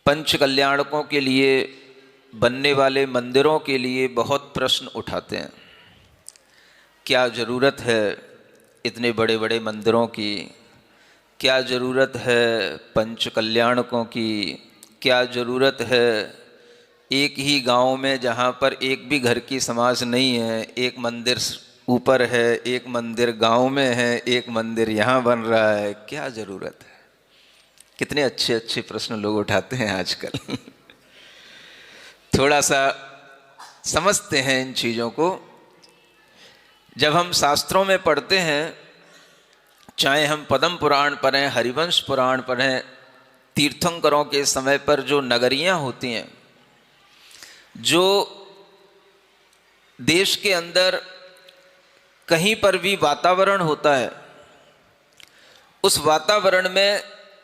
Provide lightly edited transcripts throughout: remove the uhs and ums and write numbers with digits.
पंच कल्याणकों के लिए बनने वाले मंदिरों के लिए बहुत प्रश्न उठाते हैं। क्या ज़रूरत है इतने बड़े बड़े मंदिरों की? क्या ज़रूरत है पंच कल्याणकों की? क्या ज़रूरत है एक ही गांव में जहां पर एक भी घर की समाज नहीं है, एक मंदिर ऊपर है, एक मंदिर गांव में है, एक मंदिर यहाँ बन रहा है, क्या ज़रूरत है? कितने अच्छे अच्छे प्रश्न लोग उठाते हैं आजकल। थोड़ा सा समझते हैं इन चीज़ों को। जब हम शास्त्रों में पढ़ते हैं, चाहे हम पद्म पुराण पढ़ें, हरिवंश पुराण पढ़ें, तीर्थंकरों के समय पर जो नगरियाँ होती हैं, जो देश के अंदर कहीं पर भी वातावरण होता है, उस वातावरण में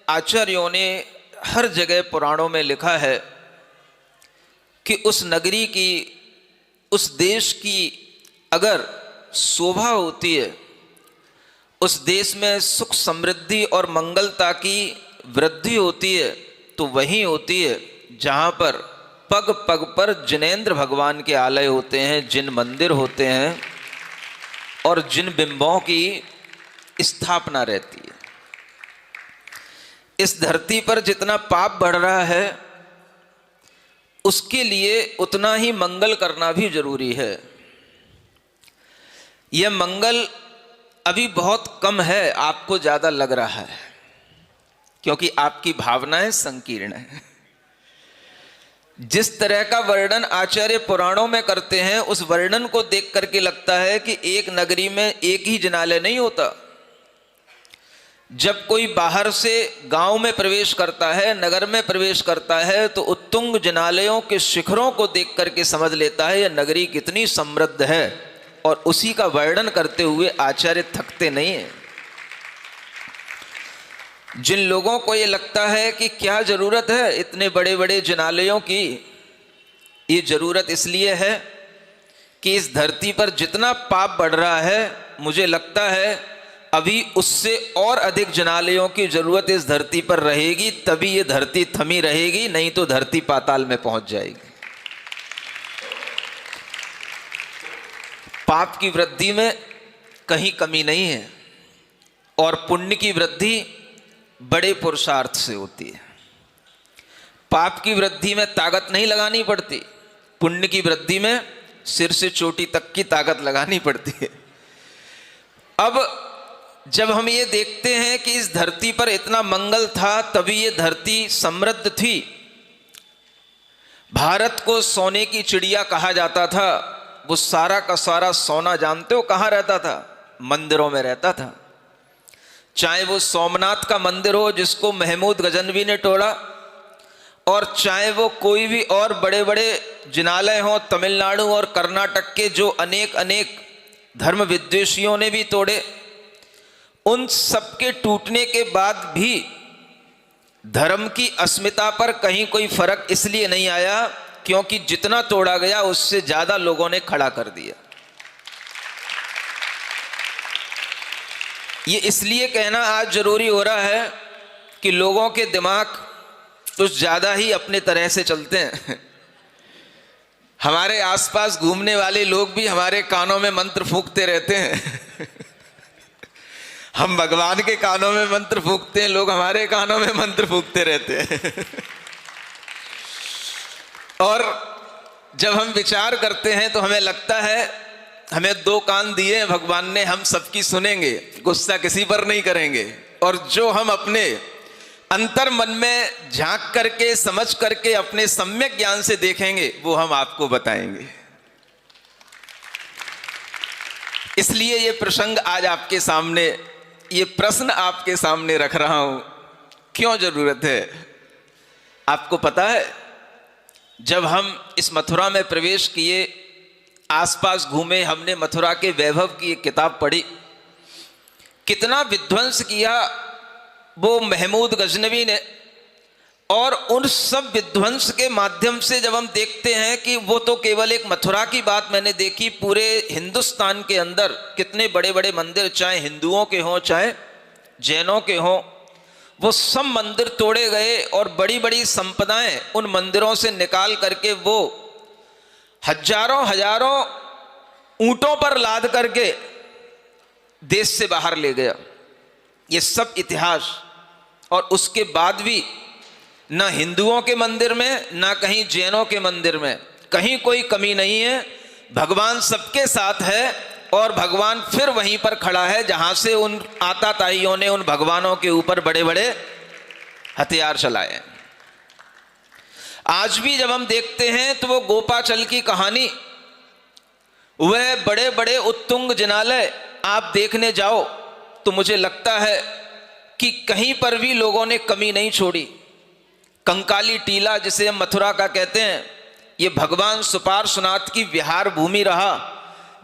आचार्यों ने हर जगह पुराणों में लिखा है कि उस नगरी की, उस देश की अगर शोभा होती है, उस देश में सुख समृद्धि और मंगलता की वृद्धि होती है, तो वहीं होती है जहाँ पर पग पग पर जिनेंद्र भगवान के आलय होते हैं, जिन मंदिर होते हैं और जिन बिंबों की स्थापना रहती है। इस धरती पर जितना पाप बढ़ रहा है, उसके लिए उतना ही मंगल करना भी जरूरी है। यह मंगल अभी बहुत कम है, आपको ज़्यादा लग रहा है क्योंकि आपकी भावनाएं संकीर्ण हैं। जिस तरह का वर्णन आचार्य पुराणों में करते हैं, उस वर्णन को देख करके लगता है कि एक नगरी में एक ही जिनालय नहीं होता। जब कोई बाहर से गांव में प्रवेश करता है, नगर में प्रवेश करता है, तो उत्तुंग जिनालयों के शिखरों को देख करके समझ लेता है यह नगरी कितनी समृद्ध है, और उसी का वर्णन करते हुए आचार्य थकते नहीं हैं। जिन लोगों को ये लगता है कि क्या ज़रूरत है इतने बड़े बड़े जिनालयों की, ये ज़रूरत इसलिए है कि इस धरती पर जितना पाप बढ़ रहा है, मुझे लगता है अभी उससे और अधिक जिनालयों की ज़रूरत इस धरती पर रहेगी, तभी ये धरती थमी रहेगी, नहीं तो धरती पाताल में पहुंच जाएगी। पाप की वृद्धि में कहीं कमी नहीं है, और पुण्य की वृद्धि बड़े पुरुषार्थ से होती है। पाप की वृद्धि में ताकत नहीं लगानी पड़ती, पुण्य की वृद्धि में सिर से चोटी तक की ताकत लगानी पड़ती है। अब जब हम ये देखते हैं कि इस धरती पर इतना मंगल था, तभी ये धरती समृद्ध थी। भारत को सोने की चिड़िया कहा जाता था। वो सारा का सारा सोना जानते हो कहाँ रहता था? मंदिरों में रहता था। चाहे वो सोमनाथ का मंदिर हो जिसको महमूद गजनवी ने तोड़ा, और चाहे वो कोई भी और बड़े बड़े जिनालय हो तमिलनाडु और कर्नाटक के, जो अनेक अनेक धर्म विद्वेषियों ने भी तोड़े, उन सबके टूटने के बाद भी धर्म की अस्मिता पर कहीं कोई फर्क इसलिए नहीं आया क्योंकि जितना तोड़ा गया उससे ज्यादा लोगों ने खड़ा कर दिया। ये इसलिए कहना आज जरूरी हो रहा है कि लोगों के दिमाग कुछ ज्यादा ही अपने तरह से चलते हैं। हमारे आसपास घूमने वाले लोग भी हमारे कानों में मंत्र फूंकते रहते हैं। हम भगवान के कानों में मंत्र फूंकते हैं, लोग हमारे कानों में मंत्र फूंकते रहते हैं। और जब हम विचार करते हैं तो हमें लगता है हमें दो कान दिए हैं भगवान ने, हम सबकी सुनेंगे, गुस्सा किसी पर नहीं करेंगे, और जो हम अपने अंतर मन में झांक करके, समझ करके, अपने सम्यक ज्ञान से देखेंगे, वो हम आपको बताएंगे। इसलिए ये प्रसंग आज आपके सामने, ये प्रश्न आपके सामने रख रहा हूं, क्यों जरूरत है? आपको पता है, जब हम इस मथुरा में प्रवेश किए, आसपास घूमे, हमने मथुरा के वैभव की एक किताब पढ़ी, कितना विध्वंस किया वो महमूद गजनवी ने, और उन सब विध्वंस के माध्यम से जब हम देखते हैं कि वो तो केवल एक मथुरा की बात मैंने देखी, पूरे हिंदुस्तान के अंदर कितने बड़े बड़े मंदिर, चाहे हिंदुओं के हों चाहे जैनों के हों, वो सब मंदिर तोड़े गए और बड़ी बड़ी संपदाएं उन मंदिरों से निकाल करके वो हजारों हजारों ऊंटों पर लाद करके देश से बाहर ले गया। ये सब इतिहास। और उसके बाद भी ना हिंदुओं के मंदिर में ना कहीं जैनों के मंदिर में कहीं कोई कमी नहीं है। भगवान सबके साथ है और भगवान फिर वहीं पर खड़ा है जहां से उन आताताइयों ने उन भगवानों के ऊपर बड़े बड़े हथियार चलाए। आज भी जब हम देखते हैं तो वो गोपाचल की कहानी, वह बड़े बड़े उत्तुंग जिनालय आप देखने जाओ तो मुझे लगता है कि कहीं पर भी लोगों ने कमी नहीं छोड़ी। कंकाली टीला जिसे हम मथुरा का कहते हैं, ये भगवान सुपार्श्वनाथ की विहार भूमि रहा,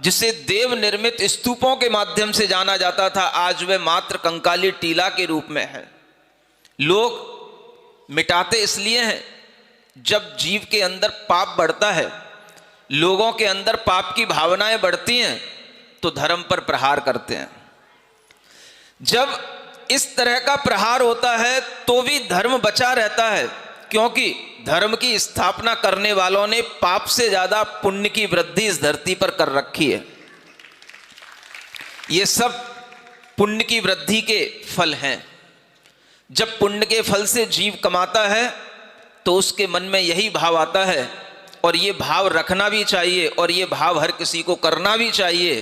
जिसे देव निर्मित स्तूपों के माध्यम से जाना जाता था। आज वह मात्र कंकाली टीला के रूप में है। लोग मिटाते इसलिए हैं, जब जीव के अंदर पाप बढ़ता है, लोगों के अंदर पाप की भावनाएं बढ़ती हैं, तो धर्म पर प्रहार करते हैं। जब इस तरह का प्रहार होता है तो भी धर्म बचा रहता है, क्योंकि धर्म की स्थापना करने वालों ने पाप से ज्यादा पुण्य की वृद्धि इस धरती पर कर रखी है। ये सब पुण्य की वृद्धि के फल हैं। जब पुण्य के फल से जीव कमाता है तो उसके मन में यही भाव आता है, और ये भाव रखना भी चाहिए और ये भाव हर किसी को करना भी चाहिए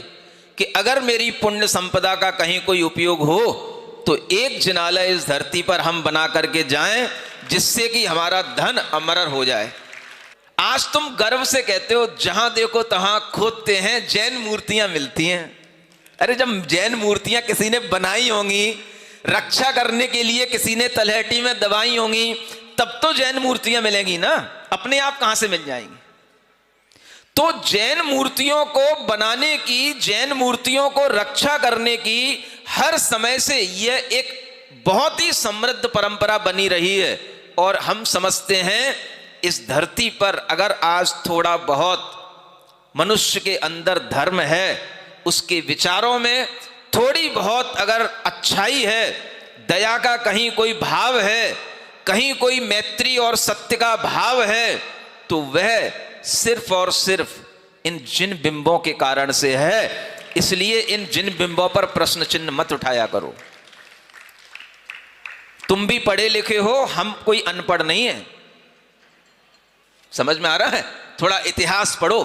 कि अगर मेरी पुण्य संपदा का कहीं कोई उपयोग हो तो एक जिनालय इस धरती पर हम बना करके जाएं, जिससे कि हमारा धन अमर हो जाए। आज तुम गर्व से कहते हो जहां देखो तहां खोदते हैं जैन मूर्तियां मिलती हैं। अरे जब जैन मूर्तियां किसी ने बनाई होंगी, रक्षा करने के लिए किसी ने तलहटी में दबाई होंगी, तब तो जैन मूर्तियां मिलेंगी ना, अपने आप कहां से मिल जाएंगी। तो जैन मूर्तियों को बनाने की, जैन मूर्तियों को रक्षा करने की हर समय से यह एक बहुत ही समृद्ध परंपरा बनी रही है। और हम समझते हैं इस धरती पर अगर आज थोड़ा बहुत मनुष्य के अंदर धर्म है, उसके विचारों में थोड़ी बहुत अगर अच्छाई है, दया का कहीं कोई भाव है, कहीं कोई मैत्री और सत्य का भाव है, तो वह सिर्फ और सिर्फ इन जिन बिंबों के कारण से है। इसलिए इन जिन बिंबों पर प्रश्न चिन्ह मत उठाया करो। तुम भी पढ़े लिखे हो, हम कोई अनपढ़ नहीं है। समझ में आ रहा है? थोड़ा इतिहास पढ़ो।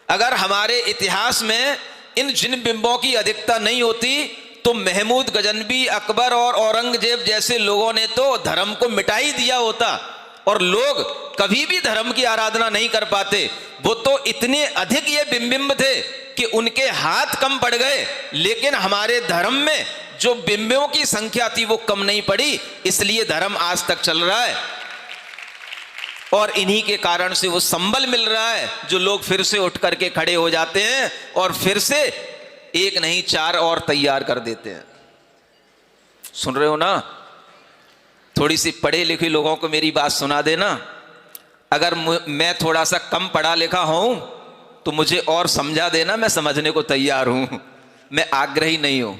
अगर हमारे इतिहास में इन जिन बिंबों की अधिकता नहीं होती तो महमूद गजनबी, अकबर और औरंगजेब जैसे लोगों ने तो धर्म को मिटा ही दिया होता और लोग कभी भी धर्म की आराधना नहीं कर पाते। वो तो इतने अधिक ये बिंबिंब थे कि उनके हाथ कम पड़ गए, लेकिन हमारे धर्म में जो बिंबियों की संख्या थी वो कम नहीं पड़ी। इसलिए धर्म आज तक चल रहा है और इन्हीं के कारण से वो संबल मिल रहा है, जो लोग फिर से उठ करके खड़े हो जाते हैं और फिर से एक नहीं चार और तैयार कर देते हैं। सुन रहे हो ना? थोड़ी सी पढ़े लिखे लोगों को मेरी बात सुना देना। अगर मैं थोड़ा सा कम पढ़ा लिखा हूं तो मुझे और समझा देना, मैं समझने को तैयार हूं। मैं आग्रही नहीं हूं।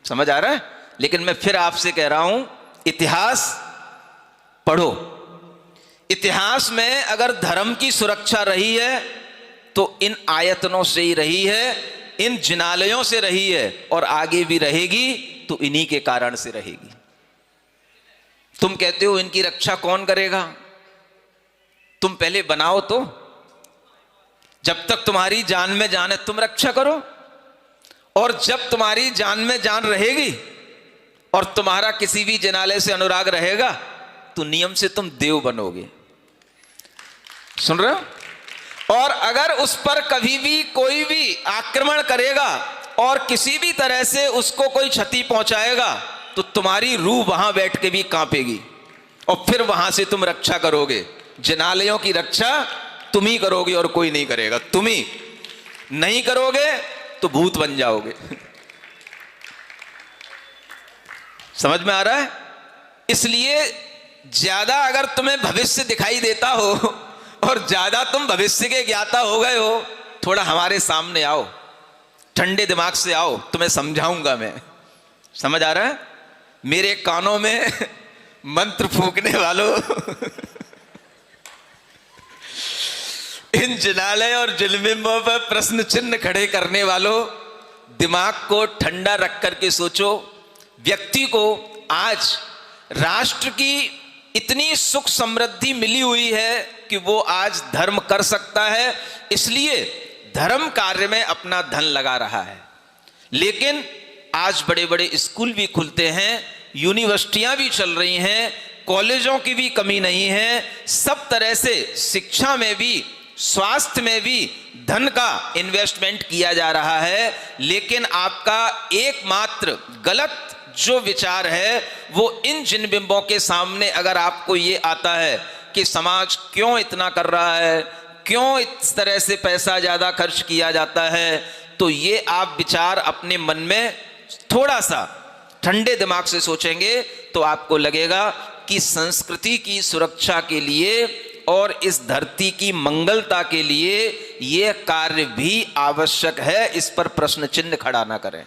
समझ आ रहा है? लेकिन मैं फिर आपसे कह रहा हूं, इतिहास पढ़ो। इतिहास में अगर धर्म की सुरक्षा रही है तो इन आयतनों से ही रही है, इन जिनालयों से रही है और आगे भी रहेगी तो इन्हीं के कारण से रहेगी। तुम कहते हो इनकी रक्षा कौन करेगा? तुम पहले बनाओ तो, जब तक तुम्हारी जान में जान है तुम रक्षा करो, और जब तुम्हारी जान में जान रहेगी और तुम्हारा किसी भी जिनालय से अनुराग रहेगा तो नियम से तुम देव बनोगे। सुन रहे हो? और अगर उस पर कभी भी कोई भी आक्रमण करेगा और किसी भी तरह से उसको कोई क्षति पहुंचाएगा तो तुम्हारी रूह वहां बैठ के भी कांपेगी और फिर वहां से तुम रक्षा करोगे। जिनालयों की रक्षा तुम ही करोगे और कोई नहीं करेगा। तुम ही नहीं करोगे तो भूत बन जाओगे। समझ में आ रहा है? इसलिए ज्यादा अगर तुम्हें भविष्य दिखाई देता हो और ज्यादा तुम भविष्य के ज्ञाता हो गए हो, थोड़ा हमारे सामने आओ, ठंडे दिमाग से आओ, तुम्हें समझाऊंगा मैं। समझ आ रहा है? मेरे कानों में मंत्र फूकने वालों, इन जिनालय और जिलबिंबों पर प्रश्न चिन्ह खड़े करने वालों, दिमाग को ठंडा रख करके सोचो। व्यक्ति को आज राष्ट्र की इतनी सुख समृद्धि मिली हुई है कि वो आज धर्म कर सकता है, इसलिए धर्म कार्य में अपना धन लगा रहा है। लेकिन आज बड़े बड़े स्कूल भी खुलते हैं, यूनिवर्सिटियां भी चल रही हैं, कॉलेजों की भी कमी नहीं है, सब तरह से शिक्षा में भी, स्वास्थ्य में भी धन का इन्वेस्टमेंट किया जा रहा है। लेकिन आपका एकमात्र गलत जो विचार है वो इन जिन बिंबों के सामने अगर आपको ये आता है कि समाज क्यों इतना कर रहा है, क्यों इस तरह से पैसा ज़्यादा खर्च किया जाता है, तो ये आप विचार अपने मन में थोड़ा सा ठंडे दिमाग से सोचेंगे तो आपको लगेगा कि संस्कृति की सुरक्षा के लिए और इस धरती की मंगलता के लिए ये कार्य भी आवश्यक है। इस पर प्रश्न चिन्ह खड़ा ना करें।